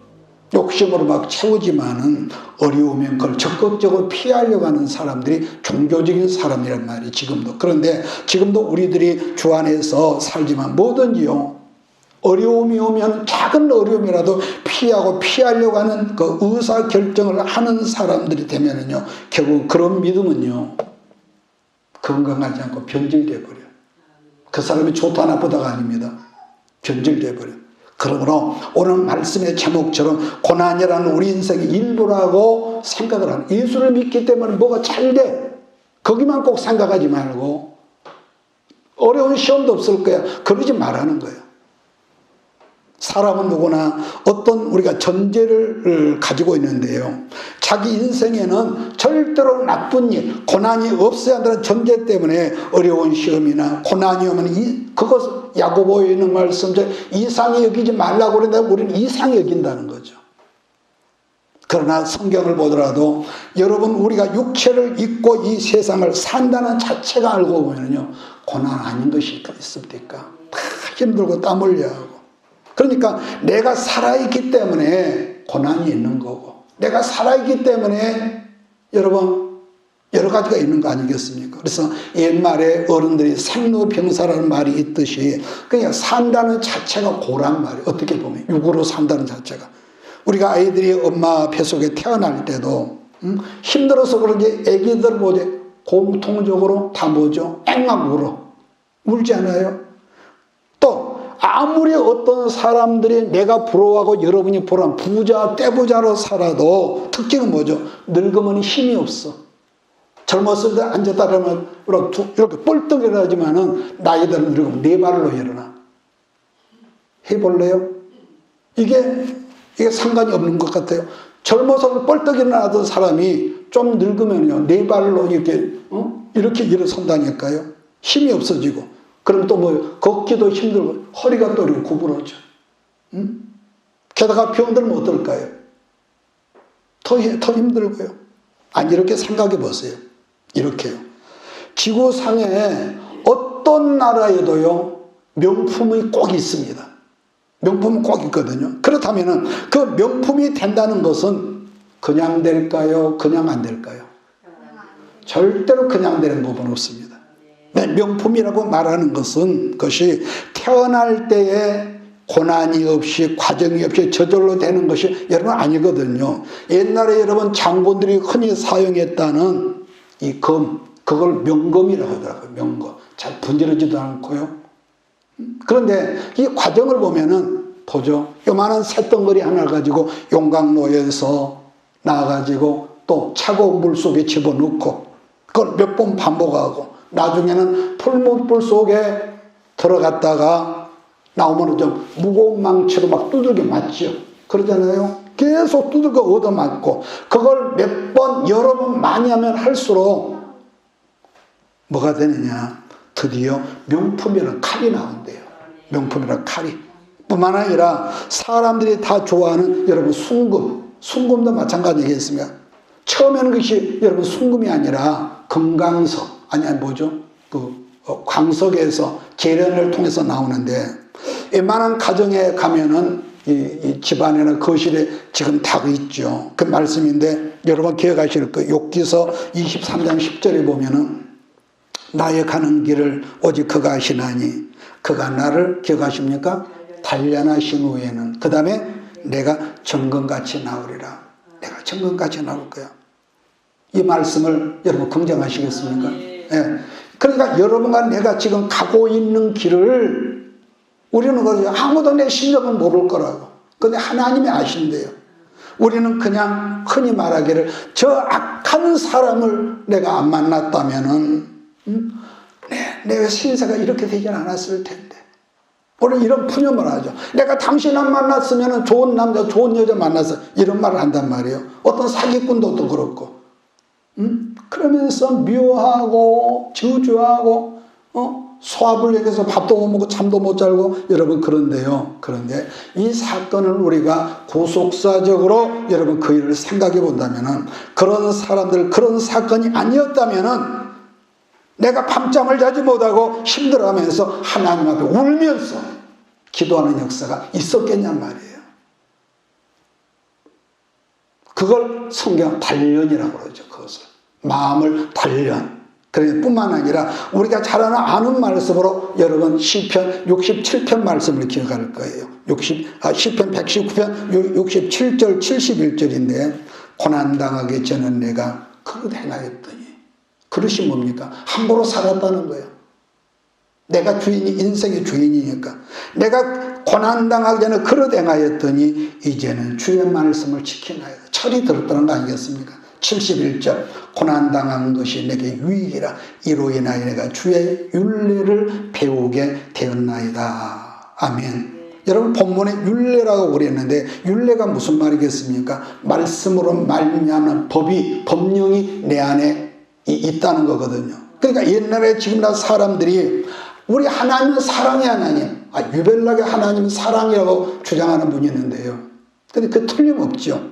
욕심으로 막 채우지만은 어려우면 그걸 적극적으로 피하려고 하는 사람들이 종교적인 사람이란 말이에요. 지금도. 그런데 지금도 우리들이 주 안에서 살지만 뭐든지요. 어려움이 오면 작은 어려움이라도 피하려고 하는 그 의사결정을 하는 사람들이 되면은요. 결국 그런 믿음은요. 건강하지 않고 변질돼 버려요. 그 사람이 좋다 나쁘다가 아닙니다. 변질돼 버려요. 그러므로 오늘 말씀의 제목처럼 고난이라는 우리 인생의 일부라고 생각을 하는, 예수를 믿기 때문에 뭐가 잘 돼. 거기만 꼭 생각하지 말고 어려운 시험도 없을 거야. 그러지 말라는 거예요. 사람은 누구나 어떤 우리가 전제를 가지고 있는데요. 자기 인생에는 절대로 나쁜 일, 고난이 없어야 한다는 전제 때문에 어려운 시험이나 고난이 오면 그것 야고보에 있는 말씀처럼 이상히 여기지 말라고 그러는데 우리는 이상히 여긴다는 거죠. 그러나 성경을 보더라도 여러분 우리가 육체를 입고 이 세상을 산다는 자체가 알고 보면요. 고난 아닌 것이 있습니까? 다 힘들고 땀 흘려 하고. 그러니까 내가 살아있기 때문에 고난이 있는 거고 내가 살아있기 때문에 여러분 여러 가지가 있는 거 아니겠습니까? 그래서 옛말에 어른들이 생로병사라는 말이 있듯이 그냥 산다는 자체가 고란 말이에요. 어떻게 보면 육으로 산다는 자체가 우리가 아이들이 엄마 뱃속에 태어날 때도 힘들어서 그런지 애기들 뭐지 공통적으로 다 뭐죠? 앵앵 울어. 울지 않아요? 또 아무리 어떤 사람들이 내가 부러워하고 여러분이 부러워하는 부자 떼부자로 살아도 특징은 뭐죠? 늙으면 힘이 없어. 젊었을 때 앉았다 그러면 이렇게 뻘떡 일어나지만은 나이 들면 늙으면 네 발로 일어나. 해볼래요? 이게 상관이 없는 것 같아요. 젊어서 뻘떡 일어나던 사람이 좀 늙으면요 네 발로 이렇게 일어선다니까요. 힘이 없어지고 그럼 또 뭐 걷기도 힘들고 허리가 또 이렇게 구부러져. 게다가 병들면 어떨까요? 더 힘들고요. 아니 이렇게 생각해 보세요. 이렇게요. 지구상에 어떤 나라에도요 명품이 꼭 있습니다. 명품은 꼭 있거든요. 그렇다면 그 명품이 된다는 것은 그냥 될까요? 그냥 안 될까요? 절대로 그냥 되는 부분은 없습니다. 명품이라고 말하는 것은 그것이 태어날 때에 고난이 없이 과정이 없이 저절로 되는 것이 여러분 아니거든요. 옛날에 여러분 장군들이 흔히 사용했다는 이 검, 그걸 명검이라고 하더라고요. 명검. 잘 분질하지도 않고요. 그런데 이 과정을 보면은 보죠. 요만한 쇳덩어리 하나를 가지고 용광로에서 나가지고 또 차가운 물 속에 집어넣고 그걸 몇 번 반복하고 나중에는 풀무불 속에 들어갔다가 나오면 좀 무거운 망치로 막 두들겨 맞죠. 그러잖아요. 계속 두들겨 얻어맞고 그걸 몇 번 여러 번 많이 하면 할수록 뭐가 되느냐. 드디어 명품이라는 칼이 나온대요. 명품이라는 칼이. 뿐만 아니라 사람들이 다 좋아하는 여러분 순금. 순금도 마찬가지겠습니까? 처음에는 그것이 여러분 순금이 아니라 금강석. 아니 뭐죠? 광석에서 재련을 통해서 나오는데 웬만한 가정에 가면은 이 집안에는 거실에 지금 다 있죠. 그 말씀인데 여러분 기억하실 거예요. 욥기서 23장 10절에 보면은 나의 가는 길을 오직 그가 아시나니 그가 나를 기억하십니까? 단련하신 후에는 그 다음에 내가 정금같이 나오리라. 내가 정금같이 나올 거야. 이 말씀을 여러분 긍정하시겠습니까? 예. 그러니까 여러분과 내가 지금 가고 있는 길을 우리는 그러죠. 아무도 내 심정을 모를 거라고. 근데 하나님이 아신대요. 우리는 그냥 흔히 말하기를 저 악한 사람을 내가 안 만났다면은 내 신세가 이렇게 되진 않았을 텐데. 우리는 이런 푸념을 하죠. 내가 당신 안 만났으면 좋은 남자, 좋은 여자 만나서 이런 말을 한단 말이에요. 어떤 사기꾼도 또 그렇고. 그러면서 미워하고 저주하고 소화불 얘기해서 밥도 못 먹고 잠도 못 자고 여러분 그런데요. 그런데 이 사건을 우리가 구속사적으로 여러분 그 일을 생각해 본다면은 그런 사람들 그런 사건이 아니었다면은 내가 밤잠을 자지 못하고 힘들어하면서 하나님 앞에 울면서 기도하는 역사가 있었겠냔 말이에요. 그걸 성경 단련이라고 그러죠. 그것을 마음을 단련. 그래 뿐만 아니라 우리가 잘 아는 말씀으로 여러분 시편 67편 말씀을 기억할 거예요. 시편 119편 67절 71절인데 고난당하기 전에 내가 그릇 행하였더니 그릇이 뭡니까? 함부로 살았다는 거예요. 내가 인생의 주인이니까. 내가 고난당하기 전에 그릇 행하였더니 이제는 주의 말씀을 지키나이다. 철이 들었다는 거 아니겠습니까? 71절 고난당한 것이 내게 유익이라 이로 인하여 내가 주의 율례를 배우게 되었나이다. 아멘. 여러분 본문에 율례라고 그랬는데 율례가 무슨 말이겠습니까? 말씀으로 말미암는 법령이 내 안에 있다는 거거든요. 그러니까 옛날에 지금날 사람들이 우리 하나님은 사랑의 하나님, 유별나게 하나님은 사랑이라고 주장하는 분이 있는데요. 근데 그 틀림없죠.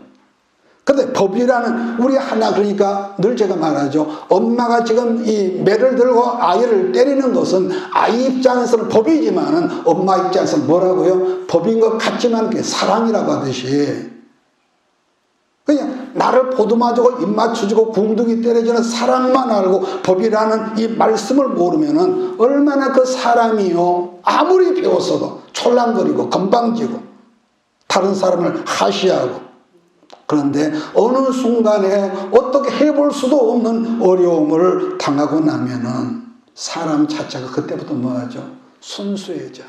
근데 법이라는 우리 하나 그러니까 늘 제가 말하죠. 엄마가 지금 이 매를 들고 아이를 때리는 것은 아이 입장에서는 법이지만은 엄마 입장에서는 뭐라고요? 법인 것 같지만 그게 사랑이라고 하듯이 그냥 나를 보듬어주고 입 맞춰주고 궁둥이 때려주는 사랑만 알고 법이라는 이 말씀을 모르면은 얼마나 그 사람이요 아무리 배웠어도 촐랑거리고 건방지고 다른 사람을 하시하고. 그런데 어느 순간에 어떻게 해볼 수도 없는 어려움을 당하고 나면은 사람 자체가 그때부터 뭐하죠? 순수해져.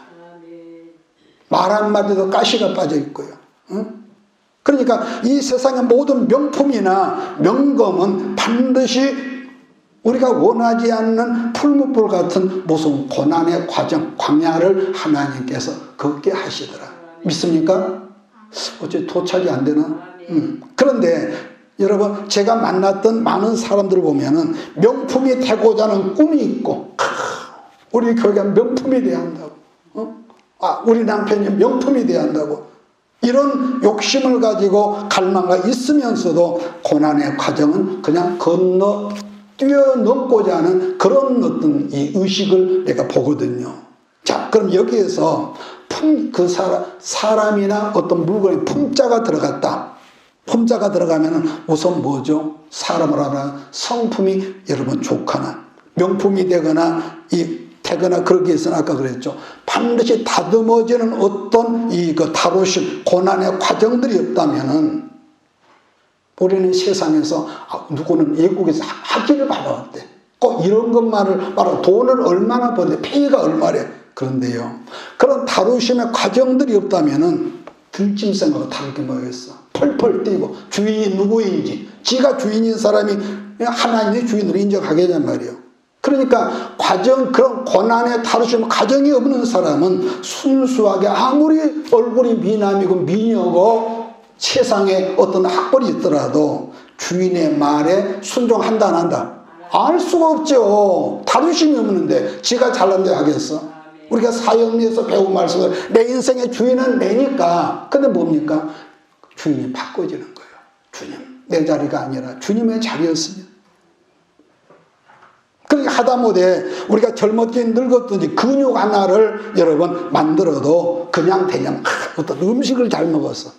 말 한마디도 가시가 빠져 있고요. 응? 그러니까 이 세상의 모든 명품이나 명검은 반드시 우리가 원하지 않는 풀무불 같은 무슨 고난의 과정, 광야를 하나님께서 걷게 하시더라. 믿습니까? 어째 도착이 안 되나? 그런데 여러분, 제가 만났던 많은 사람들을 보면은 명품이 되고자 하는 꿈이 있고, 우리 교회가 명품이 돼야 한다고, 우리 남편이 명품이 돼야 한다고, 이런 욕심을 가지고 갈망가 있으면서도 고난의 과정은 그냥 뛰어넘고자 하는 그런 어떤 이 의식을 내가 보거든요. 자, 그럼 여기에서 사람이나 어떤 물건에 품자가 들어갔다. 품자가 들어가면 우선 뭐죠? 사람을 하나 성품이 여러분 좋거나 명품이 되거나 되거나 그러기 위해서는 아까 그랬죠. 반드시 다듬어지는 어떤 다루실 고난의 과정들이 없다면은 우리는 세상에서 누구는 외국에서 학위를 받아왔대. 꼭 이런 것만을 말하고 돈을 얼마나 버는데 페이가 얼마래. 그런데요, 그런 다루심의 과정들이 없다면은 들짐승하고 다를 게 뭐겠어? 펄펄 뛰고 주인이 누구인지, 지가 주인인 사람이 하나님의 주인으로 인정하겠냔 말이에요. 그러니까 그런 고난에 다루심 과정이 없는 사람은 순수하게 아무리 얼굴이 미남이고 미녀고 세상에 어떤 학벌이 있더라도 주인의 말에 순종한다 안 한다? 알 수가 없죠. 다루심이 없는데 지가 잘난데 하겠어? 우리가 사형리에서 배운 말씀을 내 인생의 주인은 내니까. 근데 뭡니까? 주인이 바꿔지는 거예요. 주님, 내 자리가 아니라 주님의 자리였습니다. 그러니까 하다못해 우리가 젊었든지 늙었든지 근육 하나를 여러분 만들어도 그냥 되냐? 어떤 음식을 잘 먹었어.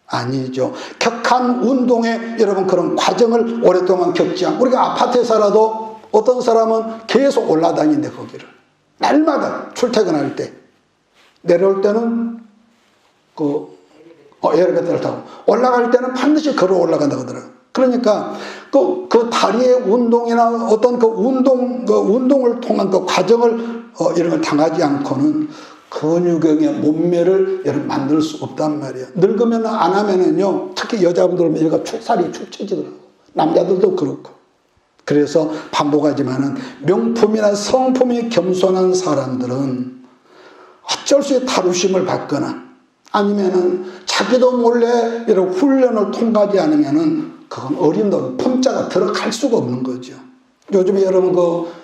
아니죠. 격한 운동에 여러분 그런 과정을 오랫동안 겪지 않고, 우리가 아파트에 살아도 어떤 사람은 계속 올라다니는데 거기를 날마다 출퇴근할 때 내려올 때는 엘리베이터를 타고 올라갈 때는 반드시 걸어 올라간다고 하더라고요. 그러니까 그 다리의 운동이나 어떤 운동을 통한 그 과정을 이런 걸 당하지 않고는 근육형의 몸매를 여러분 만들 수 없단 말이에요. 늙으면 안 하면은요, 특히 여자분들 보면 살이 축 처지더라고요. 남자들도 그렇고. 그래서 반복하지만은 명품이나 성품이 겸손한 사람들은 어쩔 수 없이 다루심을 받거나 아니면은 자기도 몰래 이런 훈련을 통과하지 않으면은 그건 어림도 품자가 들어갈 수가 없는 거죠. 요즘에 여러분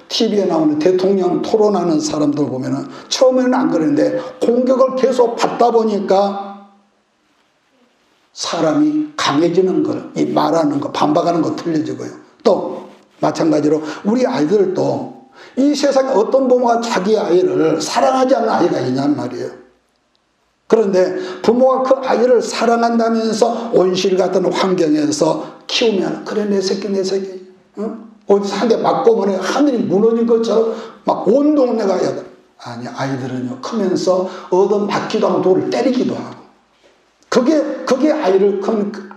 TV에 나오는 대통령 토론하는 사람들 보면은 처음에는 안 그랬는데 공격을 계속 받다 보니까 사람이 강해지는 걸, 이 말하는 거, 반박하는 거 틀려지고요. 또 마찬가지로 우리 아이들도 이 세상에 어떤 부모가 자기 아이를 사랑하지 않는 아이가 있냔 말이에요. 그런데 부모가 그 아이를 사랑한다면서 온실 같은 환경에서 키우면, 그래 내 새끼 응? 어디서 한 대 맞고 오면 하늘이 무너진 것처럼 막 온 동네가 아니, 아이들은요 크면서 얻어 맞기도 하고 돌을 때리기도 하고, 그게 아이를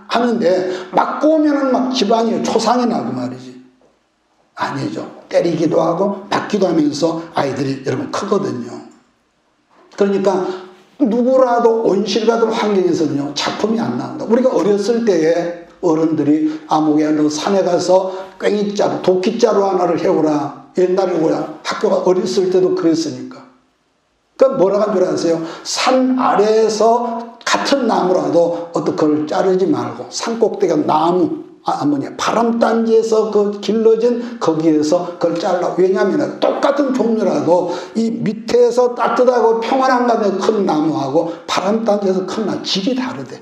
하는데 맞고 오면은 막 집안이 초상이 나고 말이지. 아니죠. 때리기도 하고 맞기도 하면서 아이들이 여러분 크거든요. 그러니까 누구라도 온실 같은 환경에서는요 작품이 안 나온다. 우리가 어렸을 때에 어른들이 아무개 너 산에 가서 괭이자루, 도끼자루 하나를 해오라. 옛날에 뭐야, 학교가 어렸을 때도 그랬으니까. 그러니까 뭐라고 한 줄 아세요? 산 아래에서 같은 나무라도 그걸 자르지 말고 산 꼭대기가 나무, 바람단지에서 길러진 거기에서 그걸 잘라. 왜냐하면 똑같은 종류라도 이 밑에서 따뜻하고 평안한 가운데 큰 나무하고 바람단지에서 큰 나무 질이 다르대.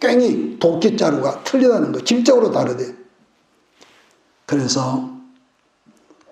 괭이, 도끼자루가 틀리다는 거, 질적으로 다르대. 그래서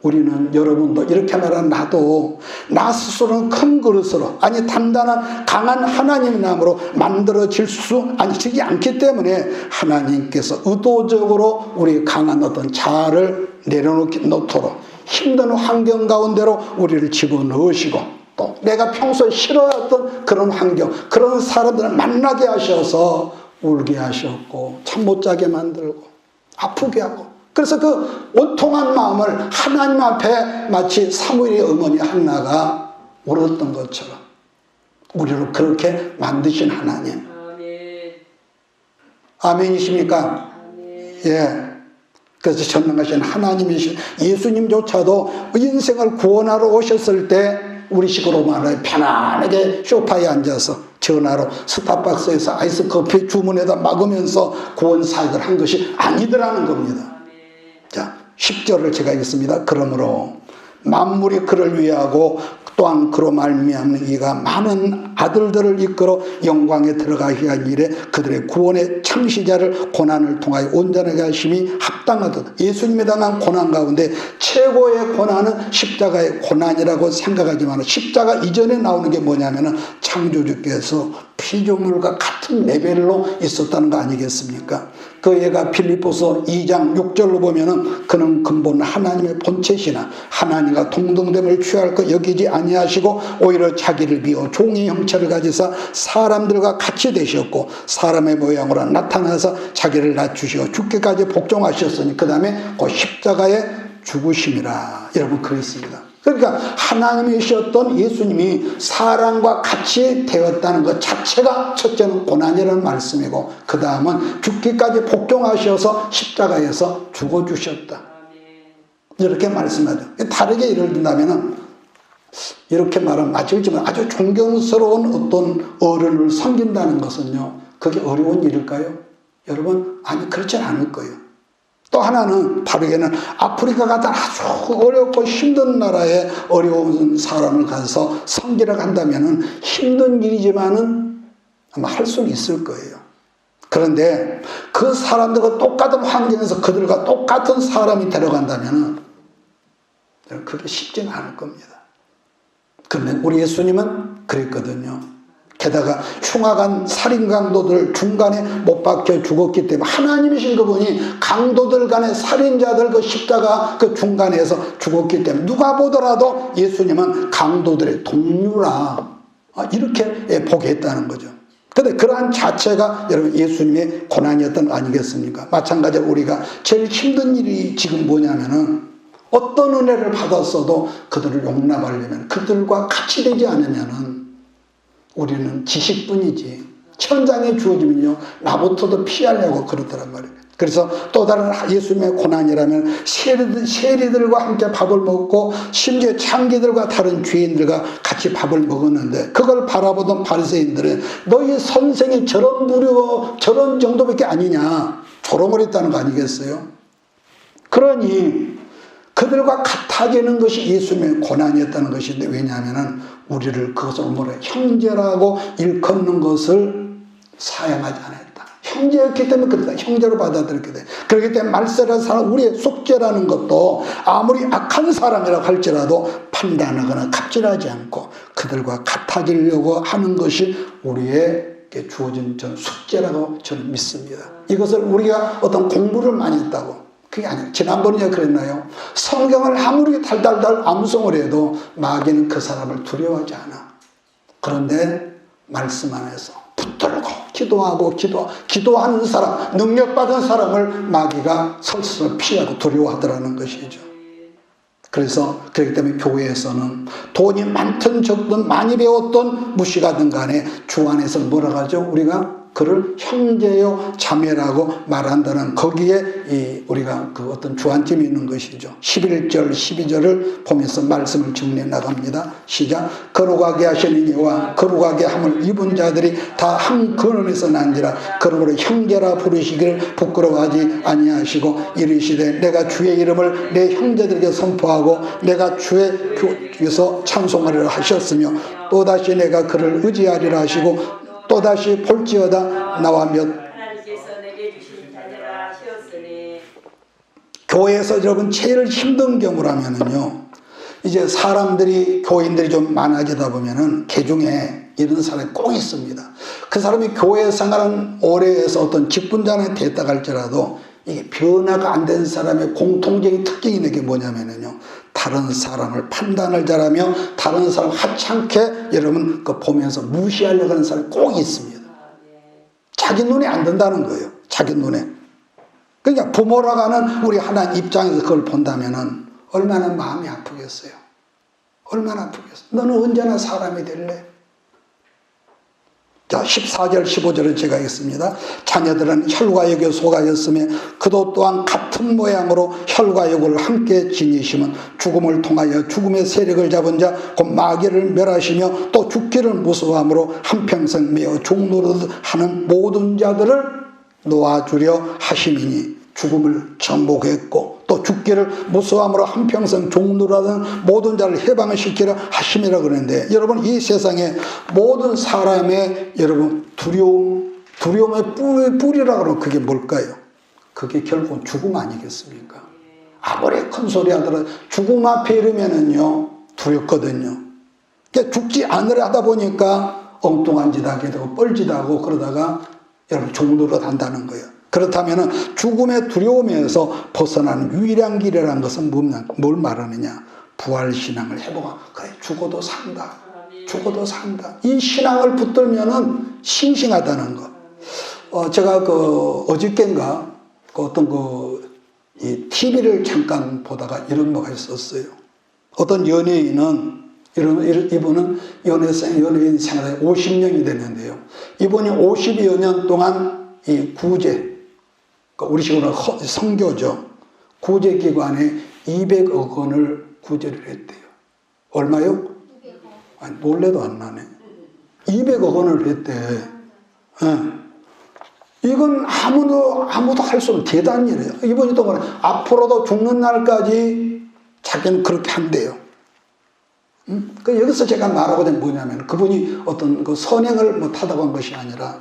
우리는, 여러분도 이렇게 말하는 나도 나 스스로는 큰 그릇으로, 아니 단단한 강한 하나님의 나무로 만들어지지 않기 때문에 하나님께서 의도적으로 우리 강한 어떤 자아를 내려놓도록 힘든 환경 가운데로 우리를 집어넣으시고, 또 내가 평소에 싫어했던 그런 환경, 그런 사람들을 만나게 하셔서 울게 하셨고 잠 못 자게 만들고 아프게 하고, 그래서 그 원통한 마음을 하나님 앞에 마치 사무엘의 어머니 한나가 울었던 것처럼 우리를 그렇게 만드신 하나님. 아멘이십니까? 예. 그래서 전능하신 하나님이신 예수님조차도 인생을 구원하러 오셨을 때 우리 식으로 말해 편안하게 소파에 앉아서 전화로 스타벅스에서 아이스 커피 주문에다 막으면서 구원 사역을 한 것이 아니더라는 겁니다. 자, 10절을 제가 읽겠습니다. 그러므로 만물이 그를 위하고 또한 그로 말미암는 이가 많은 아들들을 이끌어 영광에 들어가게 한 일에 그들의 구원의 창시자를 고난을 통하여 온전하게 하심이 합당하듯, 예수님에 당한 고난 가운데 최고의 고난은 십자가의 고난이라고 생각하지만 십자가 이전에 나오는 게 뭐냐면은 창조주께서 피조물과 같은 레벨로 있었다는 거 아니겠습니까? 그 얘가 필리포서 2장 6절로 보면은 그는 근본 하나님의 본체시나 하나님과 동등됨을 취할 것 여기지 아니하시고 오히려 자기를 비워 종의 형체를 가지사 사람들과 같이 되셨고 사람의 모양으로 나타나서 자기를 낮추시고 죽기까지 복종하셨으니 그 다음에 그 십자가에 죽으심이라. 여러분 그랬습니다. 그러니까 하나님이셨던 예수님이 사람과 같이 되었다는 것 자체가 첫째는 고난이라는 말씀이고, 그 다음은 죽기까지 복종하셔서 십자가에서 죽어주셨다. 이렇게 말씀하죠. 다르게 예를 든다면 이렇게 말하면 맞을지만 아주 존경스러운 어떤 어른을 섬긴다는 것은요, 그게 어려운 일일까요? 여러분, 아니 그렇지 않을 거예요. 또 하나는 바르게는 아프리카 같은 아주 어렵고 힘든 나라에 어려운 사람을 가서 섬기라고 한다면 힘든 일이지만은 아마 할 수는 있을 거예요. 그런데 그 사람들과 똑같은 환경에서 그들과 똑같은 사람이 데려간다면 그게 쉽지는 않을 겁니다. 그런데 우리 예수님은 그랬거든요. 게다가 흉악한 살인 강도들 중간에 못 박혀 죽었기 때문에 하나님이신 그분이 강도들 간의 살인자들 그 십자가 그 중간에서 죽었기 때문에 누가 보더라도 예수님은 강도들의 동료라 이렇게 보게 했다는 거죠. 그런데 그러한 자체가 여러분 예수님의 고난이었던 거 아니겠습니까? 마찬가지로 우리가 제일 힘든 일이 지금 뭐냐면은 어떤 은혜를 받았어도 그들을 용납하려면, 그들과 같이 되지 않으면은 우리는 지식뿐이지 천장에 주어지면요 나부터도 피하려고 그러더란 말이에요. 그래서 또 다른 예수님의 고난이라면 세리들과 함께 밥을 먹고 심지어 창기들과 다른 죄인들과 같이 밥을 먹었는데 그걸 바라보던 바리새인들은 너희 선생이 저런 무료 저런 정도밖에 아니냐 조롱을 했다는 거 아니겠어요? 그러니 그들과 같아지는 것이 예수님의 고난이었다는 것인데, 왜냐하면 우리를 그것을 뭐래 형제라고 일컫는 것을 사양하지 않았다. 형제였기 때문에 그렇다. 형제로 받아들였기 때문에. 그렇기 때문에 말세라는 사람, 우리의 속죄라는 것도 아무리 악한 사람이라고 할지라도 판단하거나 갑질하지 않고 그들과 같아지려고 하는 것이 우리에게 주어진 전 숙제라고 저는 믿습니다. 이것을 우리가 어떤 공부를 많이 했다고 그게 아니에요. 지난번에 그랬나요? 성경을 아무리 달달달 암송을 해도 마귀는 그 사람을 두려워하지 않아. 그런데 말씀 안에서 붙들고 기도하는 사람, 능력받은 사람을 마귀가 설설 피하고 두려워하더라는 것이죠. 그래서 그렇기 때문에 교회에서는 돈이 많든 적든 많이 배웠든 무식하든 간에 주 안에서 뭐라고 하죠? 우리가 그를 형제요 자매라고 말한다는 거기에 우리가 그 어떤 주안점이 있는 것이죠. 11절 12절을 보면서 말씀을 정리해 나갑니다. 시작. 거룩하게 하시는 이와 거룩하게 함을 입은 자들이 다 한 근원에서 난지라 그러므로 형제라 부르시기를 부끄러워하지 아니하시고 이르시되 내가 주의 이름을 내 형제들에게 선포하고 내가 주의 교에서 찬송하리라 하셨으며 또다시 내가 그를 의지하리라 하시고 또다시 볼지어다 나와 하나님께서 내게 주신 자녀라 하셨으니. 교회에서 여러분 제일 힘든 경우라면은요, 이제 사람들이 교인들이 좀 많아지다 보면은 개중에 이런 사람이 꼭 있습니다. 그 사람이 교회 생활은 오래 해서 어떤 직분자에 됐다 할지라도 이게 변화가 안 된 사람의 공통적인 특징이 있는 게 뭐냐면은요, 다른 사람을 판단을 잘하며 다른 사람 하찮게 여러분 그 보면서 무시하려고 하는 사람이 꼭 있습니다. 자기 눈에 안 든다는 거예요. 자기 눈에. 그러니까 부모라고 하는 우리 하나님 입장에서 그걸 본다면은 얼마나 마음이 아프겠어요. 얼마나 아프겠어요. 너는 언제나 사람이 될래? 자, 14절 15절을 제가 읽습니다. 자녀들은 혈과욕에 속하였으며 그도 또한 같은 모양으로 혈과욕을 함께 지니시면 죽음을 통하여 죽음의 세력을 잡은 자 곧 마귀를 멸하시며 또 죽기를 무서워함으로 한평생 매어 종노릇 하는 모든 자들을 놓아주려 하심이니 죽음을 정복했고 또 죽기를 무서워함으로 한평생 종노릇하는 모든 자를 해방을 시키려 하심이라 그러는데 여러분 이 세상에 모든 사람의 여러분 두려움의 뿌리라 그러면 그게 뭘까요? 그게 결국은 죽음 아니겠습니까? 아무리 큰 소리 하더라도 죽음 앞에 이르면은요 두렵거든요. 그러니까 죽지 않으려 하다 보니까 엉뚱한 짓 하게 되고 뻘짓 하고 그러다가 여러분 종노릇 한다는 거예요. 그렇다면 죽음의 두려움에서 벗어나는 유일한 길이라는 것은 뭘 말하느냐? 부활신앙을 해보고 그래 죽어도 산다. 죽어도 산다. 이 신앙을 붙들면은 싱싱하다는 것. 제가 어저께인가 어떤 이 TV를 잠깐 보다가 이런 뭐가 있었어요. 어떤 연예인은 이분은 연예인 생활에 50년이 됐는데요. 이분이 50여 년 동안 이 구제 우리 식으로 선교죠. 구제기관에 200억 원을 구제를 했대요. 얼마요? 아니, 놀래도 안 나네. 200억 원을 했대. 이건 아무도 할 수 없는 대단한 일이에요. 이분이 또 뭐래? 앞으로도 죽는 날까지 자기는 그렇게 한대요. 여기서 제가 말하고 된 뭐냐면 그분이 어떤 그 선행을 못하다고 한 것이 아니라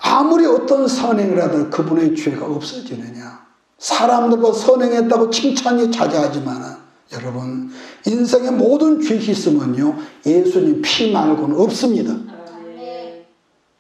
아무리 어떤 선행을 하든 그분의 죄가 없어지느냐. 사람들도 선행했다고 칭찬이 자자하지만 여러분 인생의 모든 죄 있으면요 예수님 피 말고는 없습니다.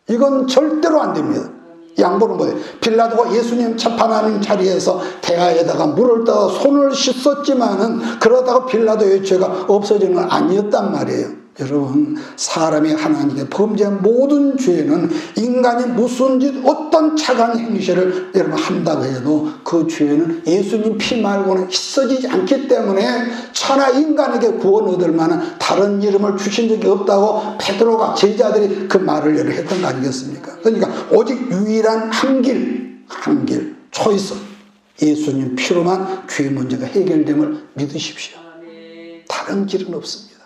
이건 절대로 안 됩니다. 양보는 뭐예요? 빌라도가 예수님 재판하는 자리에서 대야에다가 물을 떠서 손을 씻었지만은 그러다가 빌라도의 죄가 없어지는 건 아니었단 말이에요. 여러분 사람이 하나님께 범죄한 모든 죄는 인간이 무슨 짓 어떤 착한 행실을 여러분 한다고 해도 그 죄는 예수님 피 말고는 씻어지지 않기 때문에 천하 인간에게 구원 얻을 만한 다른 이름을 주신 적이 없다고 베드로가 제자들이 그 말을 했던 거 아니겠습니까? 그러니까 오직 유일한 한 길 초이스 예수님 피로만 죄 문제가 해결됨을 믿으십시오. 다른 길은 없습니다.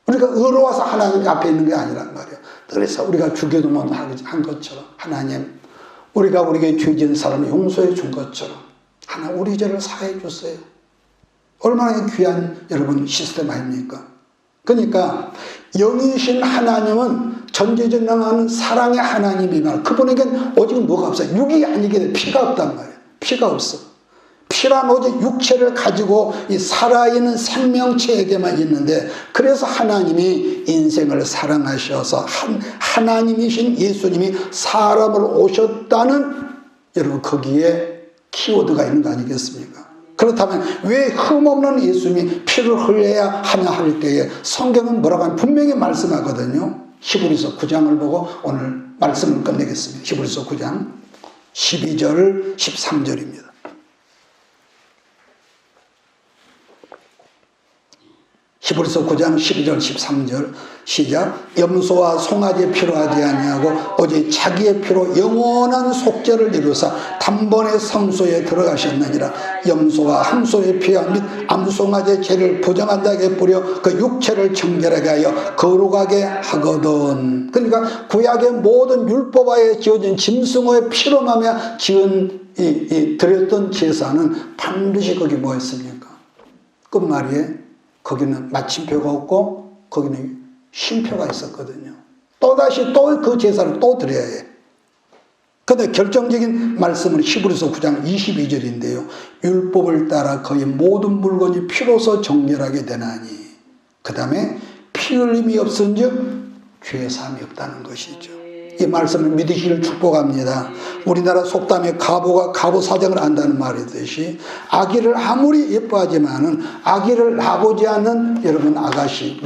우리가 의로워서 하나님 앞에 있는 게 아니란 말이에요. 그래서 우리가 주기도문 한 것처럼 하나님 우리가 우리에게 죄 지은 사람을 용서해 준 것처럼 하나님 우리 죄를 사해 주세요. 얼마나 귀한 여러분 시스템 아닙니까? 그러니까 영이신 하나님은 전지전능한 사랑의 하나님이면 그분에겐 오직 뭐가 없어요. 육이 아니게 돼 피가 없단 말이에요. 피가 없어. 피란 오직 육체를 가지고 이 살아있는 생명체에게만 있는데 그래서 하나님이 인생을 사랑하셔서 하나님이신 예수님이 사람으로 오셨다는 여러분 거기에 키워드가 있는 거 아니겠습니까? 그렇다면 왜 흠없는 예수님이 피를 흘려야 하냐 할 때에 성경은 뭐라고 하면 분명히 말씀하거든요. 히브리서 9장을 보고 오늘 말씀을 끝내겠습니다. 히브리서 9장 12절 13절입니다. 히브리서 9장 12절 13절 시작. 염소와 송아지의 피로 하지 아니하고 오직 자기의 피로 영원한 속죄를 이루사 단번에 성소에 들어가셨느니라. 염소와 함소의 피와 및 암송아지의 죄를 부정한 자에게 뿌려 그 육체를 정결하게 하여 거룩하게 하거든. 그러니까 구약의 모든 율법하에 지어진 짐승의 피로 말미암아 지은 드렸던 제사는 반드시 거기 뭐였습니까? 끝말이에 거기는 마침표가 없고 거기는 쉼표가 있었거든요. 또다시 또 그 제사를 또 드려야 해. 그런데 결정적인 말씀은 히브리서 9장 22절인데요. 율법을 따라 거의 모든 물건이 피로서 정결하게 되나니 그 다음에 피 흘림이 없은즉 죄사함이 없다는 것이죠. 이 말씀을 믿으시길 축복합니다. 우리나라 속담에 가보가 가보 사정을 안다는 말이 있듯이 아기를 아무리 예뻐하지만은 아기를 낳아보지 않는 여러분 아가씨,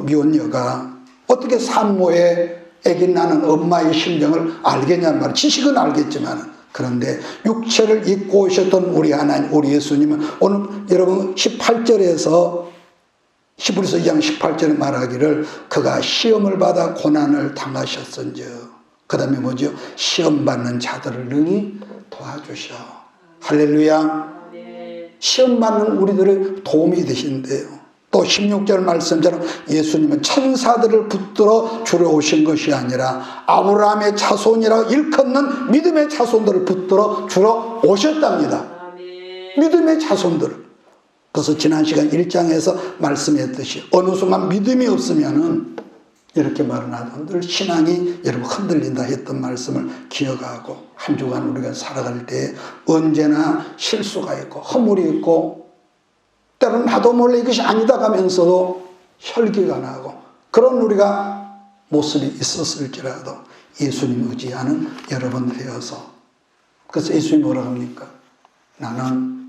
미혼녀가 어떻게 산모의 아기 낳는 엄마의 심정을 알겠냐는 말. 지식은 알겠지만 그런데 육체를 입고 오셨던 우리 하나님, 우리 예수님은 오늘 여러분 18절에서 히브리서 2장 18절에 말하기를 그가 시험을 받아 고난을 당하셨은즉 그 다음에 뭐죠? 시험 받는 자들을 능히 도와주셔. 할렐루야. 시험 받는 우리들의 도움이 되신대요. 또 16절 말씀처럼 예수님은 천사들을 붙들어 주러 오신 것이 아니라 아브라함의 자손이라 일컫는 믿음의 자손들을 붙들어 주러 오셨답니다. 믿음의 자손들을. 그래서 지난 시간 1장에서 말씀했듯이 어느 순간 믿음이 없으면은 이렇게 말은 하던 늘 신앙이 여러분 흔들린다 했던 말씀을 기억하고 한 주간 우리가 살아갈 때 언제나 실수가 있고 허물이 있고 때로는 나도 몰래 이것이 아니다 가면서도 혈기가 나고 그런 우리가 모습이 있었을지라도 예수님 의지하는 여러분 되어서 그래서 예수님이 뭐라고 합니까? 나는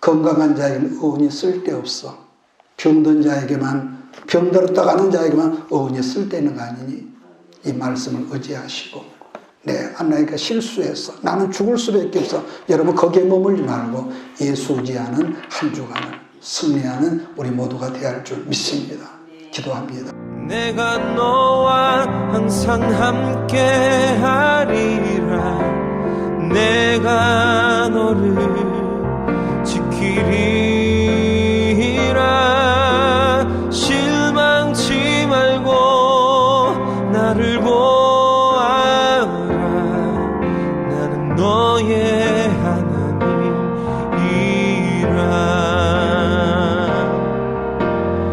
건강한 자에게는 의원이 쓸데없어. 병든 자에게만 병들었다 가는 자에게만 의원이 쓸데있는 거 아니니 이 말씀을 의지하시고 나니까 실수했어. 나는 죽을 수밖에 없어. 여러분 거기에 머물지 말고 예수 의지하는 한 주간을 승리하는 우리 모두가 되어야 할 줄 믿습니다. 기도합니다. 내가 너와 항상 함께 하리라. 내가 너를 지키리라. 실망치 말고 나를 보아라. 나는 너의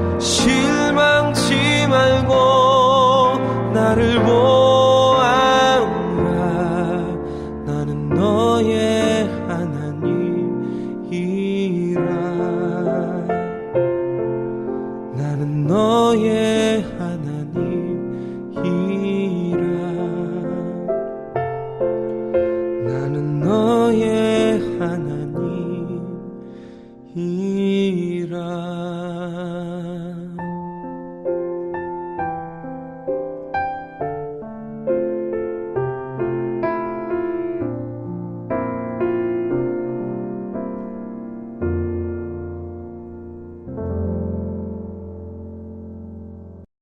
하나님이라. 실망치 말고 나를 보아라. 나는 너의 하나님이라. 나는 너의